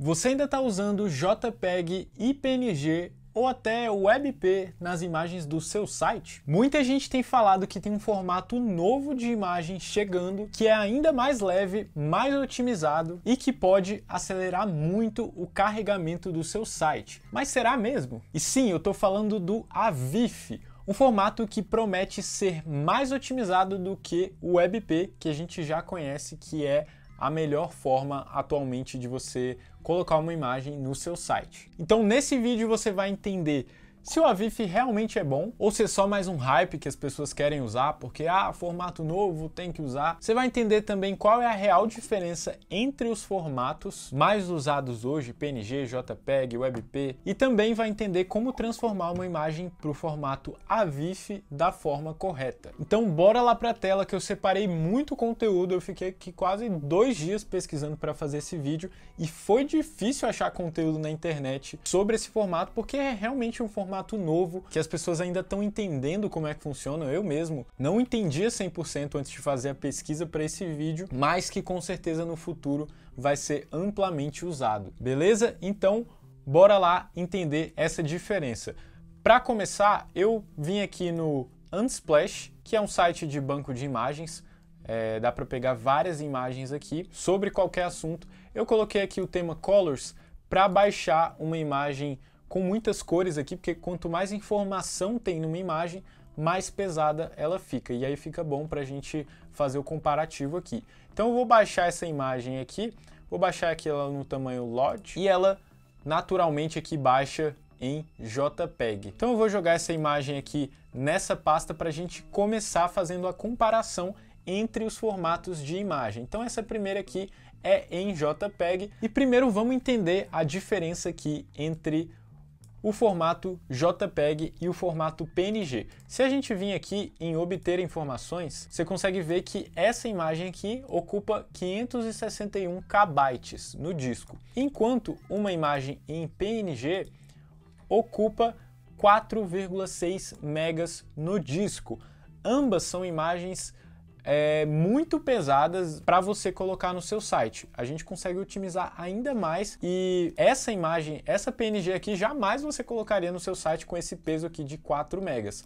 Você ainda está usando JPEG e PNG ou até WebP nas imagens do seu site? Muita gente tem falado que tem um formato novo de imagem chegando que é ainda mais leve, mais otimizado e que pode acelerar muito o carregamento do seu site. Mas será mesmo? E sim, eu estou falando do AVIF, um formato que promete ser mais otimizado do que o WebP, que a gente já conhece que é a melhor forma atualmente de você colocar uma imagem no seu site. Então nesse vídeo você vai entender se o AVIF realmente é bom ou se é só mais um hype que as pessoas querem usar porque formato novo tem que usar. Você vai entender também qual é a real diferença entre os formatos mais usados hoje, PNG, JPEG, WebP, e também vai entender como transformar uma imagem para o formato AVIF da forma correta. Então bora lá para a tela que eu separei muito conteúdo, eu fiquei aqui quase 2 dias pesquisando para fazer esse vídeo e foi difícil achar conteúdo na internet sobre esse formato porque é realmente um formato novo, que as pessoas ainda estão entendendo como é que funciona. Eu mesmo não entendia 100% antes de fazer a pesquisa para esse vídeo, mas que com certeza no futuro vai ser amplamente usado. Beleza? Então, bora lá entender essa diferença. Para começar, eu vim aqui no Unsplash, que é um site de banco de imagens. Dá para pegar várias imagens aqui sobre qualquer assunto. Eu coloquei aqui o tema Colors para baixar uma imagem com muitas cores aqui, porque quanto mais informação tem numa imagem, mais pesada ela fica. E aí fica bom para a gente fazer o comparativo aqui. Então eu vou baixar essa imagem aqui, vou baixar aqui ela no tamanho LOD, e ela naturalmente aqui baixa em JPEG. Então eu vou jogar essa imagem aqui nessa pasta para a gente começar fazendo a comparação entre os formatos de imagem. Então essa primeira aqui é em JPEG, e primeiro vamos entender a diferença aqui entre o formato JPEG e o formato PNG. Se a gente vir aqui em obter informações, você consegue ver que essa imagem aqui ocupa 561 KB no disco, enquanto uma imagem em PNG ocupa 4,6 megas no disco. Ambas são imagens muito pesadas para você colocar no seu site. A gente consegue otimizar ainda mais e essa imagem, essa PNG aqui, jamais você colocaria no seu site com esse peso aqui de 4 megas.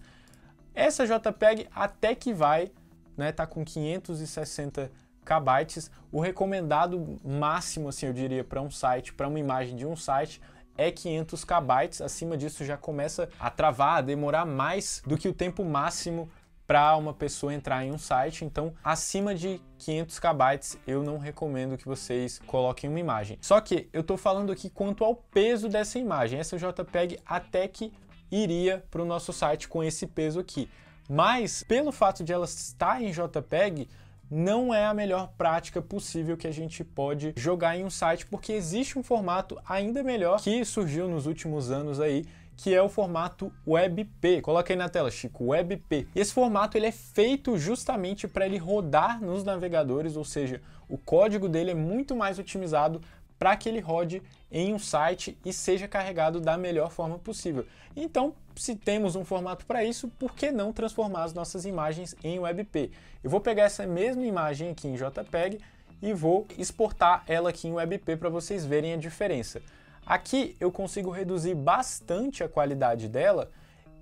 Essa JPEG até que vai, né, tá com 560 KB. O recomendado máximo, assim, eu diria, para um site, para uma imagem de um site, é 500 KB. Acima disso já começa a travar, a demorar mais do que o tempo máximo para uma pessoa entrar em um site. Então, acima de 500 KB eu não recomendo que vocês coloquem uma imagem. Só que eu estou falando aqui quanto ao peso dessa imagem. Essa JPEG até que iria para o nosso site com esse peso aqui. Mas, pelo fato de ela estar em JPEG, não é a melhor prática possível que a gente pode jogar em um site, porque existe um formato ainda melhor que surgiu nos últimos anos aí, que é o formato WebP. Coloca aí na tela, Chico, WebP. Esse formato ele é feito justamente para ele rodar nos navegadores, ou seja, o código dele é muito mais otimizado para que ele rode em um site e seja carregado da melhor forma possível. Então, se temos um formato para isso, por que não transformar as nossas imagens em WebP? Eu vou pegar essa mesma imagem aqui em JPEG e vou exportar ela aqui em WebP para vocês verem a diferença. Aqui eu consigo reduzir bastante a qualidade dela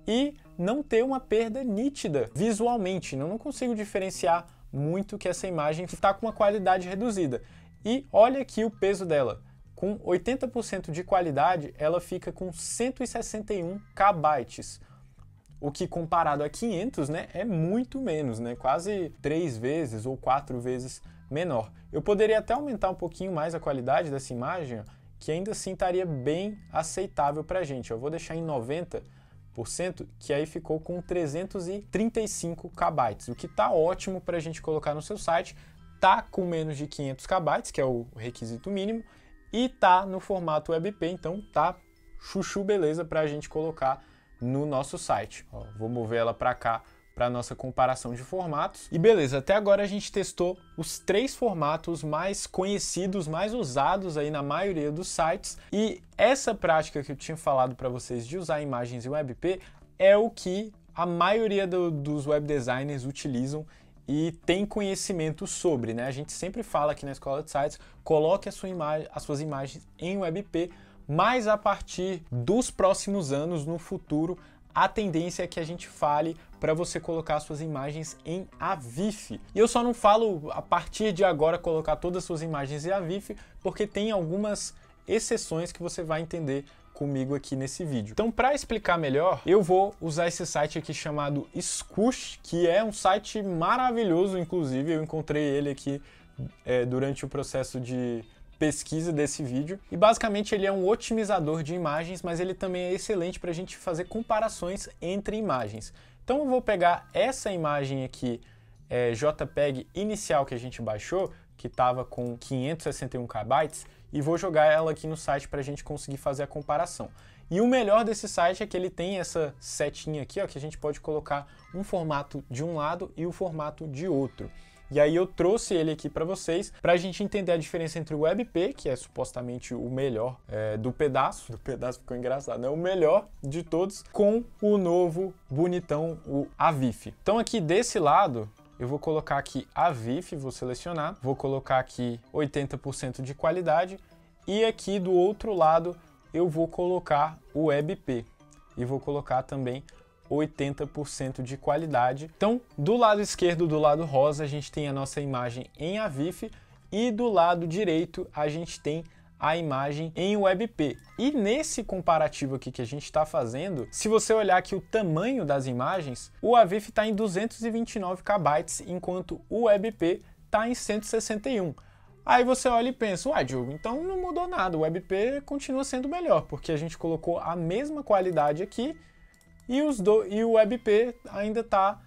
e não ter uma perda nítida visualmente. Eu não consigo diferenciar muito que essa imagem está com uma qualidade reduzida. E olha aqui o peso dela. Com 80% de qualidade, ela fica com 161 KB. O que comparado a 500, né, é muito menos, né? Quase 3 vezes ou 4 vezes menor. Eu poderia até aumentar um pouquinho mais a qualidade dessa imagem, ó, que ainda assim estaria bem aceitável para a gente. Eu vou deixar em 90%, que aí ficou com 335 KB, o que está ótimo para a gente colocar no seu site. Tá com menos de 500 KB, que é o requisito mínimo, e tá no formato WebP, então tá chuchu beleza para a gente colocar no nosso site. Ó, vou mover ela para cá para nossa comparação de formatos. E beleza, até agora a gente testou os 3 formatos mais conhecidos, mais usados aí na maioria dos sites, e essa prática que eu tinha falado para vocês de usar imagens em WebP é o que a maioria dos web designers utilizam e tem conhecimento sobre, né? A gente sempre fala aqui na Escola de Sites, coloque as suas imagens em WebP, mas a partir dos próximos anos, no futuro, a tendência é que a gente fale para você colocar suas imagens em AVIF. E eu só não falo a partir de agora colocar todas as suas imagens em AVIF, porque tem algumas exceções que você vai entender comigo aqui nesse vídeo. Então, para explicar melhor, eu vou usar esse site aqui chamado Scoosh, que é um site maravilhoso, inclusive eu encontrei ele aqui durante o processo de pesquisa desse vídeo, e basicamente ele é um otimizador de imagens, mas ele também é excelente para a gente fazer comparações entre imagens. Então eu vou pegar essa imagem aqui, JPEG inicial que a gente baixou, que estava com 561 KB, e vou jogar ela aqui no site para a gente conseguir fazer a comparação. E o melhor desse site é que ele tem essa setinha aqui, ó, que a gente pode colocar um formato de um lado e o formato de outro. E aí eu trouxe ele aqui para vocês, para a gente entender a diferença entre o WebP, que é supostamente o melhor do pedaço ficou engraçado, né? O melhor de todos, com o novo bonitão, o AVIF. Então aqui desse lado, eu vou colocar aqui AVIF, vou selecionar, vou colocar aqui 80% de qualidade, e aqui do outro lado eu vou colocar o WebP, e vou colocar também 80% de qualidade. Então, do lado esquerdo, do lado rosa, a gente tem a nossa imagem em AVIF, e do lado direito a gente tem a imagem em WebP. E nesse comparativo aqui que a gente está fazendo, se você olhar aqui o tamanho das imagens, o AVIF está em 229 KB, enquanto o WebP está em 161. Aí você olha e pensa, uai, Diogo, então não mudou nada, o WebP continua sendo melhor, porque a gente colocou a mesma qualidade aqui, e o WebP ainda está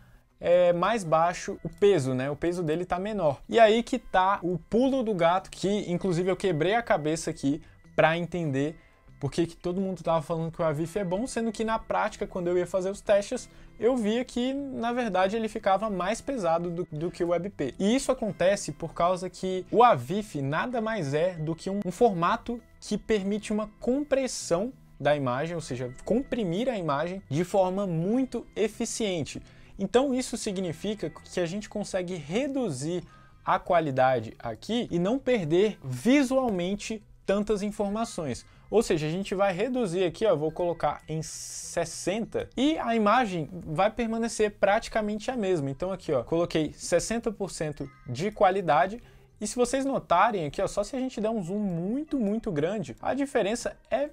mais baixo o peso, né? O peso dele está menor. E aí que tá o pulo do gato, que inclusive eu quebrei a cabeça aqui para entender porque que todo mundo estava falando que o AVIF é bom, sendo que na prática, quando eu ia fazer os testes, eu via que, na verdade, ele ficava mais pesado do que o WebP. E isso acontece por causa que o AVIF nada mais é do que um formato que permite uma compressão da imagem, ou seja, comprimir a imagem de forma muito eficiente. Então isso significa que a gente consegue reduzir a qualidade aqui e não perder visualmente tantas informações. Ou seja, a gente vai reduzir aqui, ó, vou colocar em 60 e a imagem vai permanecer praticamente a mesma. Então aqui, ó, coloquei 60% de qualidade. E se vocês notarem aqui, ó, só se a gente der um zoom muito grande, a diferença é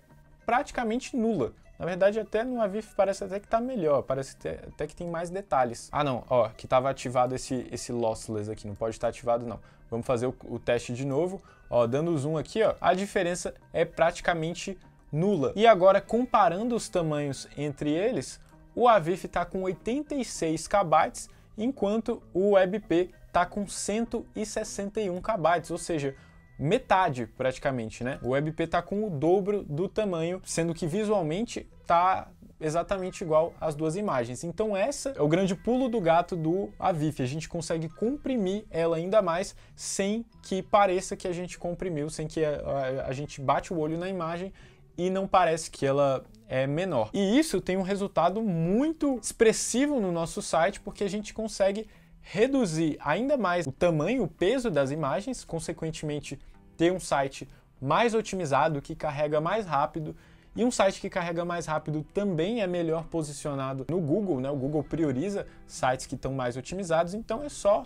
praticamente nula. Na verdade, até no AVIF parece até que tá melhor, parece até que tem mais detalhes. Ah não, ó, que estava ativado esse lossless aqui, não pode estar ativado não. Vamos fazer o teste de novo, ó, dando zoom aqui, ó, a diferença é praticamente nula. E agora, comparando os tamanhos entre eles, o AVIF está com 86 KB, enquanto o WebP está com 161 KB, ou seja, metade praticamente, né? O WebP está com o dobro do tamanho, sendo que visualmente está exatamente igual às duas imagens. Então essa é o grande pulo do gato do AVIF. A gente consegue comprimir ela ainda mais sem que pareça que a gente comprimiu, sem que a gente bate o olho na imagem e não parece que ela é menor. E isso tem um resultado muito expressivo no nosso site, porque a gente consegue reduzir ainda mais o tamanho, o peso das imagens, consequentemente ter um site mais otimizado, que carrega mais rápido, e um site que carrega mais rápido também é melhor posicionado no Google, né? O Google prioriza sites que estão mais otimizados, então é só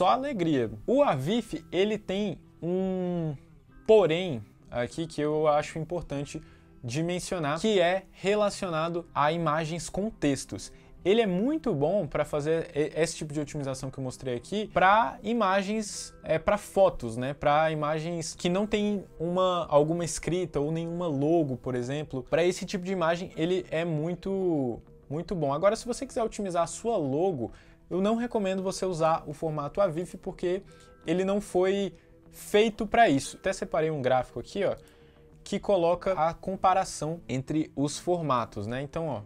alegria. O AVIF, ele tem um porém aqui que eu acho importante de mencionar, que é relacionado a imagens com textos. Ele é muito bom para fazer esse tipo de otimização que eu mostrei aqui para imagens, para fotos, né? Para imagens que não tem alguma escrita ou nenhuma logo, por exemplo. Para esse tipo de imagem ele é muito bom. Agora, se você quiser otimizar a sua logo, eu não recomendo você usar o formato AVIF porque ele não foi feito para isso. Até separei um gráfico aqui, ó, que coloca a comparação entre os formatos, né? Então, ó,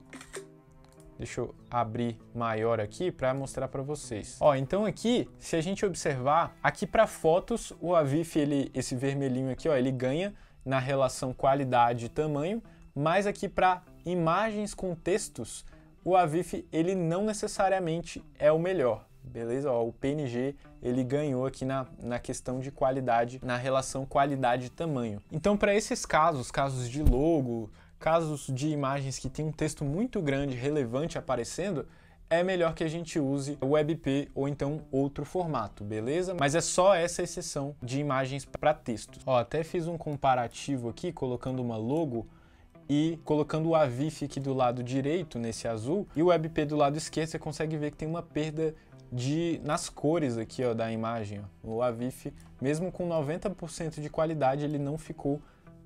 deixa eu abrir maior aqui para mostrar para vocês. Ó, então aqui, se a gente observar, aqui para fotos, o AVIF, esse vermelhinho aqui, ó, ele ganha na relação qualidade e tamanho, mas aqui para imagens com textos, o AVIF, ele não necessariamente é o melhor. beleza? Ó, o PNG ele ganhou aqui na questão de qualidade, na relação qualidade-tamanho. Então, para esses casos de logo, casos de imagens que tem um texto muito grande, relevante aparecendo, é melhor que a gente use o WebP ou então outro formato, beleza? Mas é só essa exceção de imagens para textos. Ó, até fiz um comparativo aqui, colocando uma logo e colocando o AVIF aqui do lado direito, nesse azul, e o WebP do lado esquerdo, você consegue ver que tem uma perda nas cores aqui, ó, da imagem. Ó. O AVIF, mesmo com 90% de qualidade, ele não ficou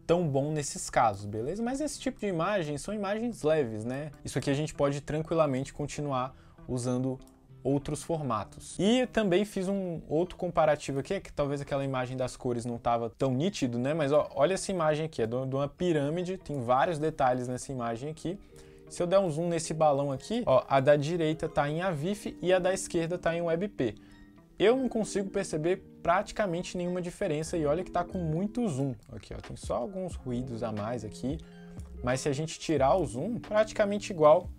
tão bom nesses casos, beleza? Mas esse tipo de imagem são imagens leves, né? Isso aqui a gente pode tranquilamente continuar usando outros formatos. E também fiz um outro comparativo aqui, que talvez aquela imagem das cores não estava tão nítido, né? Mas ó, olha essa imagem aqui, é de uma pirâmide, tem vários detalhes nessa imagem aqui. Se eu der um zoom nesse balão aqui, ó, a da direita está em AVIF e a da esquerda está em WebP. Eu não consigo perceber praticamente nenhuma diferença e olha que está com muito zoom. Aqui, ó, tem só alguns ruídos a mais aqui, mas se a gente tirar o zoom, praticamente igual.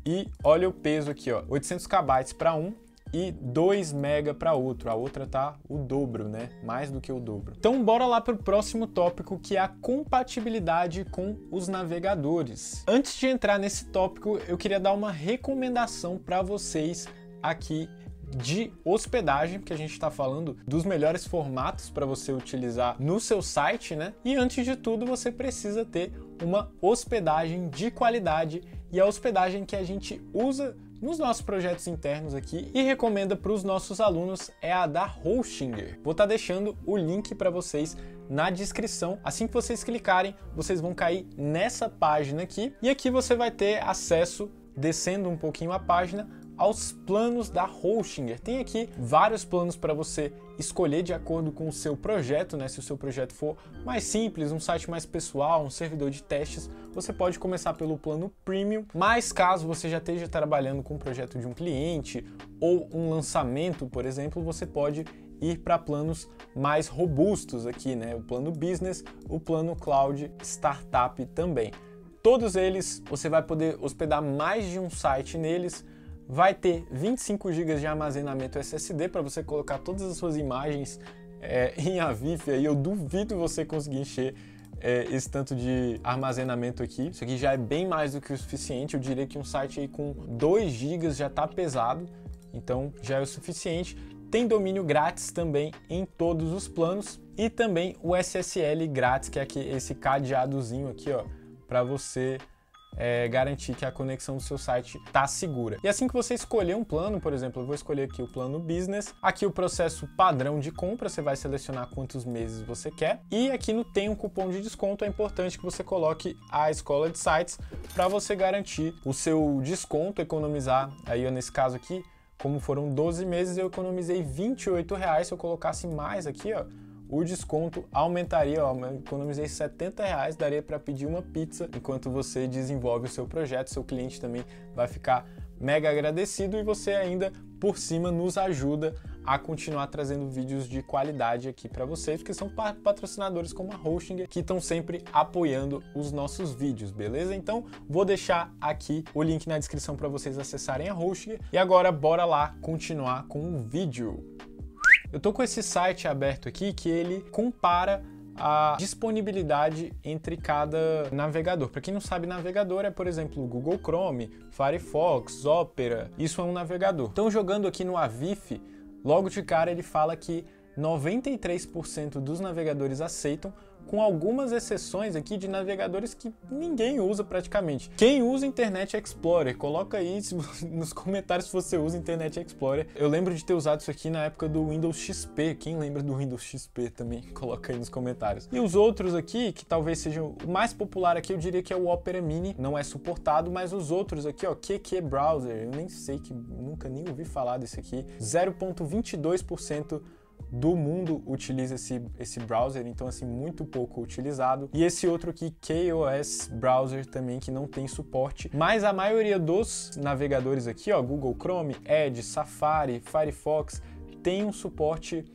E olha o peso aqui, ó, 800 KB para um e 2 MB para outro. A outra tá o dobro, né? Mais do que o dobro. Então bora lá para o próximo tópico, que é a compatibilidade com os navegadores. Antes de entrar nesse tópico, eu queria dar uma recomendação para vocês aqui de hospedagem, porque a gente está falando dos melhores formatos para você utilizar no seu site, né? E antes de tudo, você precisa ter uma hospedagem de qualidade, e a hospedagem que a gente usa nos nossos projetos internos aqui e recomenda para os nossos alunos é a da Hostinger. Vou estar deixando o link para vocês na descrição. Assim que vocês clicarem, vocês vão cair nessa página aqui, e aqui você vai ter acesso, descendo um pouquinho a página, aos planos da Hostinger. Tem aqui vários planos para você escolher de acordo com o seu projeto, né? Se o seu projeto for mais simples, um site mais pessoal, um servidor de testes, você pode começar pelo plano Premium, mas caso você já esteja trabalhando com um projeto de um cliente ou um lançamento, por exemplo, você pode ir para planos mais robustos aqui, né? O plano Business, o plano Cloud, Startup também. Todos eles, você vai poder hospedar mais de um site neles. Vai ter 25 GB de armazenamento SSD para você colocar todas as suas imagens em AVIF. Aí eu duvido você conseguir encher esse tanto de armazenamento aqui. Isso aqui já é bem mais do que o suficiente. Eu diria que um site aí com 2 GB já está pesado, então já é o suficiente. Tem domínio grátis também em todos os planos e também o SSL grátis, que é esse cadeadozinho aqui, ó, para você garantir que a conexão do seu site está segura. E assim que você escolher um plano, por exemplo, eu vou escolher aqui o plano Business, aqui o processo padrão de compra, você vai selecionar quantos meses você quer, e aqui no Tem um Cupom de Desconto, é importante que você coloque a Escola de Sites para você garantir o seu desconto, economizar, aí nesse caso aqui, como foram 12 meses, eu economizei R$28, se eu colocasse mais aqui, ó, o desconto aumentaria, ó, eu economizei R$70, daria para pedir uma pizza enquanto você desenvolve o seu projeto. Seu cliente também vai ficar mega agradecido e você ainda, por cima, nos ajuda a continuar trazendo vídeos de qualidade aqui para vocês, porque são patrocinadores como a Hostinger que estão sempre apoiando os nossos vídeos, beleza? Então, vou deixar aqui o link na descrição para vocês acessarem a Hostinger. E agora, bora lá continuar com o vídeo. Eu tô com esse site aberto aqui que ele compara a disponibilidade entre cada navegador. Para quem não sabe, navegador é, por exemplo, o Google Chrome, Firefox, Opera. Isso é um navegador. Então, jogando aqui no AVIF, logo de cara ele fala que 93% dos navegadores aceitam, com algumas exceções aqui de navegadores que ninguém usa praticamente. Quem usa Internet Explorer? Coloca aí nos comentários se você usa Internet Explorer. Eu lembro de ter usado isso aqui na época do Windows XP. Quem lembra do Windows XP também? Coloca aí nos comentários. E os outros aqui, que talvez sejam o mais popular aqui, eu diria que é o Opera Mini. Não é suportado, mas os outros aqui, ó, QQ Browser, eu nem sei, nunca nem ouvi falar desse aqui. 0,22% do mundo utiliza esse browser, então assim, muito pouco utilizado. E esse outro aqui, KOS Browser, também, que não tem suporte, mas a maioria dos navegadores aqui, ó, Google Chrome, Edge, Safari, Firefox, tem um suporte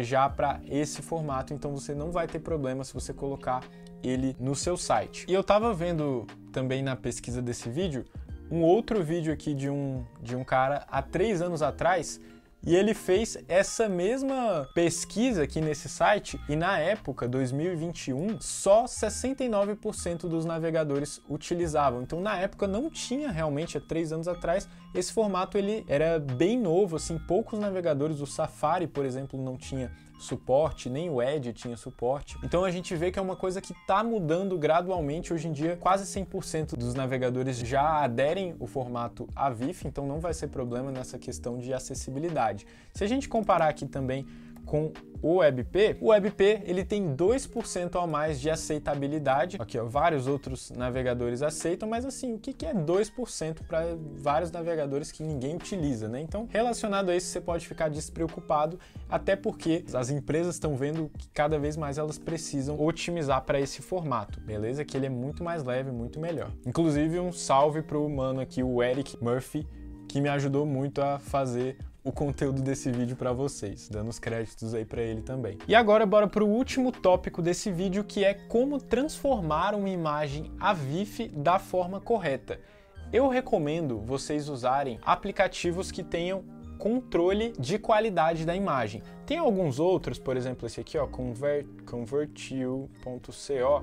já para esse formato, então você não vai ter problema se você colocar ele no seu site. E eu tava vendo também na pesquisa desse vídeo um outro vídeo aqui de um cara há 3 anos atrás, e ele fez essa mesma pesquisa aqui nesse site, e na época, 2021, só 69% dos navegadores utilizavam. Então na época não tinha realmente, há 3 anos atrás, esse formato ele era bem novo, assim, poucos navegadores, o Safari, por exemplo, não tinha suporte, nem o Edge tinha suporte. Então a gente vê que é uma coisa que está mudando gradualmente. Hoje em dia, quase 100% dos navegadores já aderem o formato AVIF, então não vai ser problema nessa questão de acessibilidade. Se a gente comparar aqui também com o WebP ele tem 2% a mais de aceitabilidade. Aqui, ó, vários outros navegadores aceitam, mas assim, o que é 2% para vários navegadores que ninguém utiliza, né? Então, relacionado a isso, você pode ficar despreocupado, até porque as empresas estão vendo que cada vez mais elas precisam otimizar para esse formato, beleza? Que ele é muito mais leve, muito melhor. Inclusive, um salve pro mano aqui, o Eric Murphy, que me ajudou muito a fazer o conteúdo desse vídeo para vocês, dando os créditos aí para ele também. E agora bora para o último tópico desse vídeo, que é como transformar uma imagem AVIF da forma correta. Eu recomendo vocês usarem aplicativos que tenham controle de qualidade da imagem. Tem alguns outros, por exemplo esse aqui, ó, Convertio.co,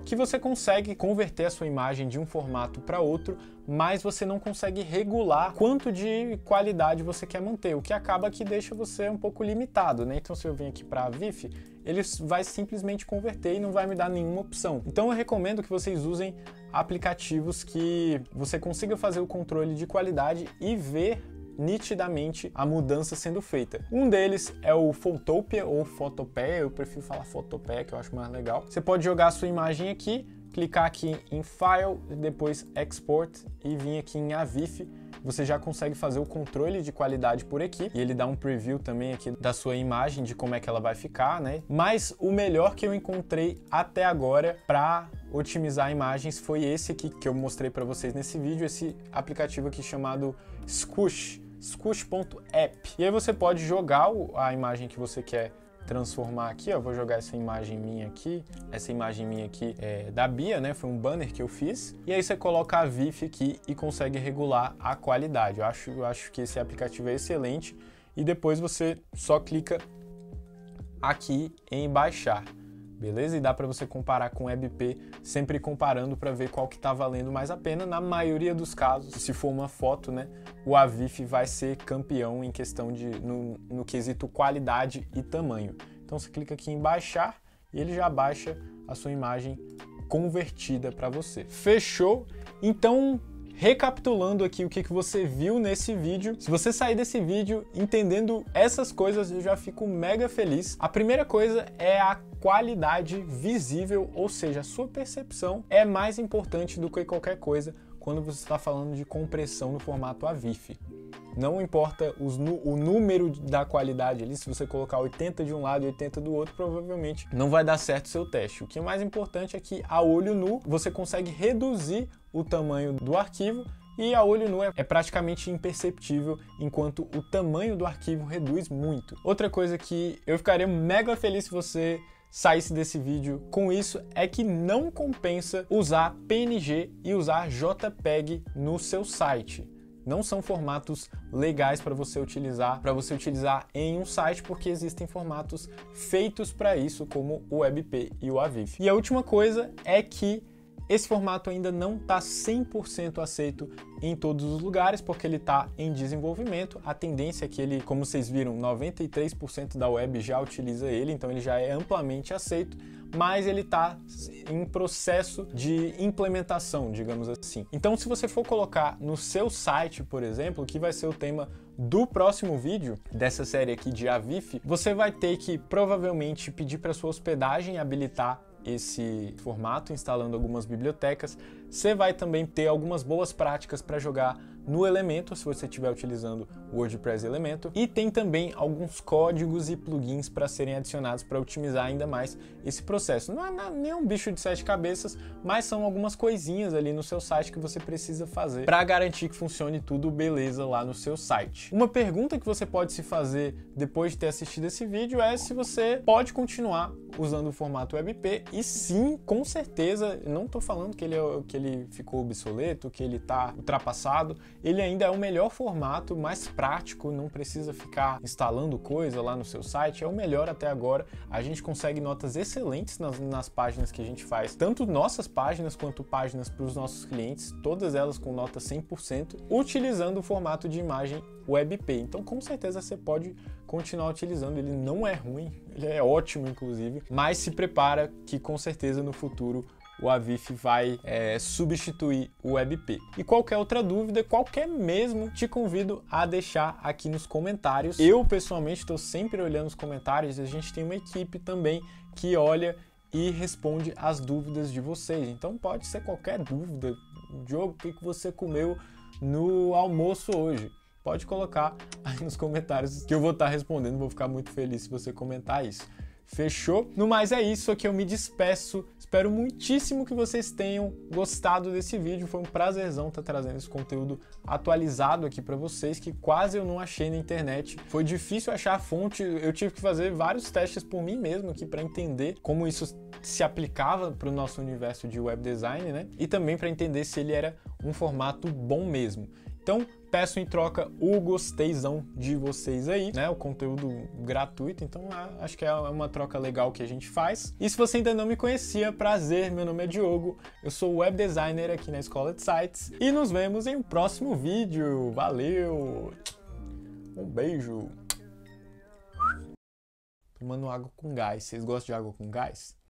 que você consegue converter a sua imagem de um formato para outro, mas você não consegue regular quanto de qualidade você quer manter, o que acaba que deixa você um pouco limitado, né? Então se eu vim aqui para a VIF, ele vai simplesmente converter e não vai me dar nenhuma opção. Então eu recomendo que vocês usem aplicativos que você consiga fazer o controle de qualidade e ver nitidamente a mudança sendo feita. Um deles é o Photopea ou Photopea, eu prefiro falar Photopea, que eu acho mais legal. Você pode jogar a sua imagem aqui, clicar aqui em File, depois Export e vir aqui em AVIF. Você já consegue fazer o controle de qualidade por aqui e ele dá um preview também aqui da sua imagem, de como é que ela vai ficar, né? Mas o melhor que eu encontrei até agora para otimizar imagens foi esse aqui que eu mostrei para vocês nesse vídeo, esse aplicativo aqui chamado Squoosh.app. E aí você pode jogar a imagem que você quer transformar aqui, ó. Vou jogar essa imagem minha aqui é da Bia, né? Foi um banner que eu fiz. E aí você coloca a VIF aqui e consegue regular a qualidade. Eu acho que esse aplicativo é excelente. E depois você só clica aqui em baixar. Beleza? E dá para você comparar com o WebP, sempre comparando para ver qual que está valendo mais a pena. Na maioria dos casos, se for uma foto, né, o AVIF vai ser campeão em questão de no quesito qualidade e tamanho. Então você clica aqui em baixar e ele já baixa a sua imagem convertida para você. Fechou? Então, recapitulando aqui o que você viu nesse vídeo, se você sair desse vídeo entendendo essas coisas, eu já fico mega feliz. A primeira coisa é a qualidade visível, ou seja, a sua percepção é mais importante do que qualquer coisa quando você está falando de compressão no formato AVIF. Não importa o número da qualidade ali, se você colocar 80 de um lado e 80 do outro, provavelmente não vai dar certo o seu teste. O que é mais importante é que a olho nu você consegue reduzir o tamanho do arquivo e a olho nu é praticamente imperceptível, enquanto o tamanho do arquivo reduz muito. Outra coisa que eu ficaria mega feliz se você saísse desse vídeo com isso é que não compensa usar PNG e usar JPEG no seu site. Não são formatos legais para você utilizar em um site, porque existem formatos feitos para isso, como o WebP e o AVIF. E a última coisa é que esse formato ainda não está 100% aceito em todos os lugares, porque ele está em desenvolvimento. A tendência é que ele, como vocês viram, 93% da web já utiliza ele, então ele já é amplamente aceito, mas ele está em processo de implementação, digamos assim. Então, se você for colocar no seu site, por exemplo, que vai ser o tema do próximo vídeo dessa série aqui de AVIF, você vai ter que provavelmente pedir para sua hospedagem habilitar esse formato, instalando algumas bibliotecas. Você vai também ter algumas boas práticas para jogar no Elementor, se você estiver utilizando o WordPress Elementor, e tem também alguns códigos e plugins para serem adicionados para otimizar ainda mais esse processo. Não é nenhum bicho de 7 cabeças, mas são algumas coisinhas ali no seu site que você precisa fazer para garantir que funcione tudo beleza lá no seu site. Uma pergunta que você pode se fazer depois de ter assistido esse vídeo é se você pode continuar usando o formato WebP, e sim, com certeza, não estou falando que ele ele ficou obsoleto, que ele está ultrapassado. Ele ainda é o melhor formato, mais prático, não precisa ficar instalando coisa lá no seu site, é o melhor até agora. A gente consegue notas excelentes nas páginas que a gente faz, tanto nossas páginas quanto páginas para os nossos clientes, todas elas com nota 100%, utilizando o formato de imagem WebP. Então com certeza você pode continuar utilizando, ele não é ruim, ele é ótimo inclusive, mas se prepara que com certeza no futuro o Avif vai substituir o WebP. E qualquer outra dúvida, qualquer mesmo, te convido a deixar aqui nos comentários. Eu pessoalmente estou sempre olhando os comentários, a gente tem uma equipe também que olha e responde as dúvidas de vocês. Então pode ser qualquer dúvida. Diogo, o que você comeu no almoço hoje? Pode colocar aí nos comentários que eu vou estar respondendo, vou ficar muito feliz se você comentar isso. Fechou? No mais é isso, aqui eu me despeço. Espero muitíssimo que vocês tenham gostado desse vídeo. Foi um prazerzão estar trazendo esse conteúdo atualizado aqui para vocês, que quase eu não achei na internet. Foi difícil achar a fonte, eu tive que fazer vários testes por mim mesmo aqui para entender como isso se aplicava para o nosso universo de web design, né? E também para entender se ele era um formato bom mesmo. Então, peço em troca o gostei-zão de vocês aí, né? O conteúdo gratuito, então acho que é uma troca legal que a gente faz. E se você ainda não me conhecia, prazer, meu nome é Diogo, eu sou web designer aqui na Escola de Sites e nos vemos em um próximo vídeo. Valeu! Um beijo! Tomando água com gás. Vocês gostam de água com gás?